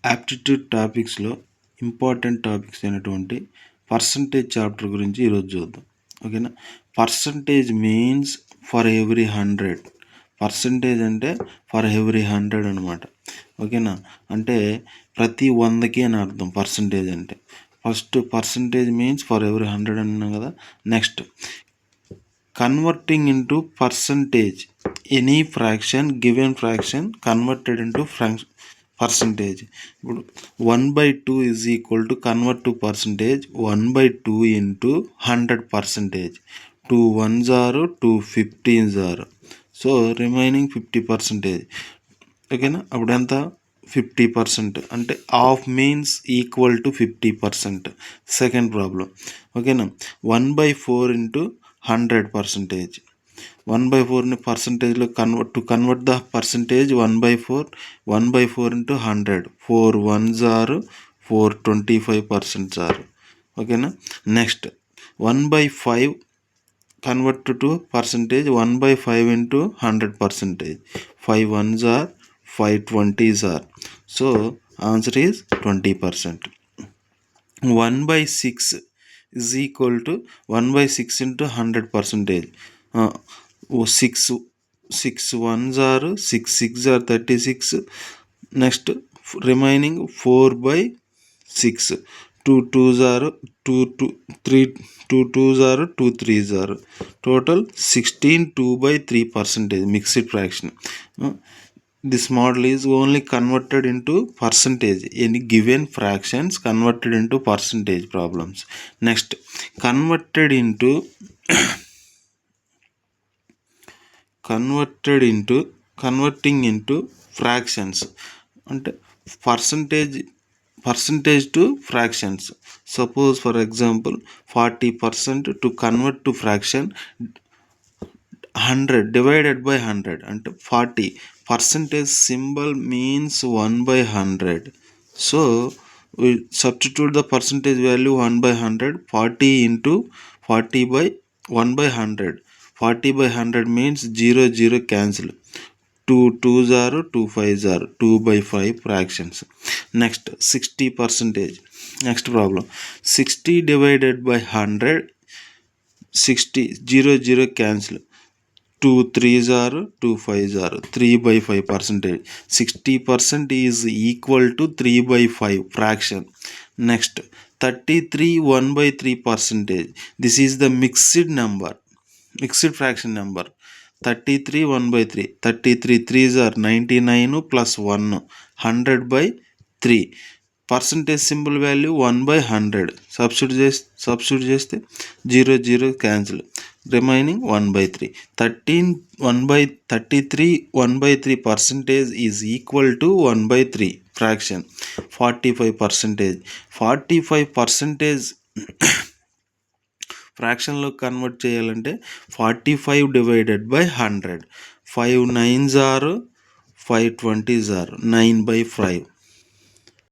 Aptitude టాపిక్స్లో important topics అయినటువంటి percentage chapter గురించి ఈరోజు చూద్దాం. ఓకేనా. Percentage means for every 100. Percentage అంటే ఫర్ ఎవ్రీ 100 అనమాట. ఓకేనా. అంటే ప్రతి 100కి అని అర్థం పర్సంటేజ్ అంటే. First percentage means for every 100 అన్నాం కదా. Next converting into percentage any fraction given fraction converted into percentage. ఇప్పుడు 1/2 is equal to convert to percentage 1/2 into 100%. 2 1s are 2 15s are. So remaining 50%. ఓకేనా. అప్పుడు ఎంత 50% అంటే half means equal to 50%. Second problem. ఓకేనా. 1/4 into 100%. 1/4ని పర్సంటేజ్లో convert the percentage 1/4 into 100. 4 1s are 4 25% are. ఓకేనా. Next 1/5 convert to percentage 1/5 into 100%. 5 1s are 5 20s are. So answer is 20%. 1/6 is equal to 1/6 into 100%. 6 1s are 6 6 are 36. Next remaining 4/6. 2 2s are 2 2 3 2 2s are 2 3s are. Total 16 2/3% mixed fraction. This model is only converted into percentage. Any given fractions converted into percentage problems. Next, converting into fractions అంటే percentage to fractions. Suppose for example 40% to convert to fraction 100 divided by 100 అంటే 40. Percentage symbol means 1/100. So we substitute the percentage value 1/100. 40 into 40/1/100. 40/100 means 0 0 cancel. 2 2s are 2 5s are 2/5 fractions. Next 60%. Next problem. 60 divided by 100. 60 0 0 cancel. 2 3s are 2 5s are 3/5%. 60% is equal to 3/5 fraction. Next 33 1/3%. This is the mixed fraction number. 33 1/3. 33 3s are 99 plus 1 100/3. Percentage symbol value 1/100. Substitute చేస్తే 0 0 cancel. Remaining 1/3. 33 1/3% is equal to 1/3 fraction. 45%. 45% ఫ్రాక్షన్లో convert చేయాలంటే 45 divided by 100. 5 9s are 5 20s are 9/5.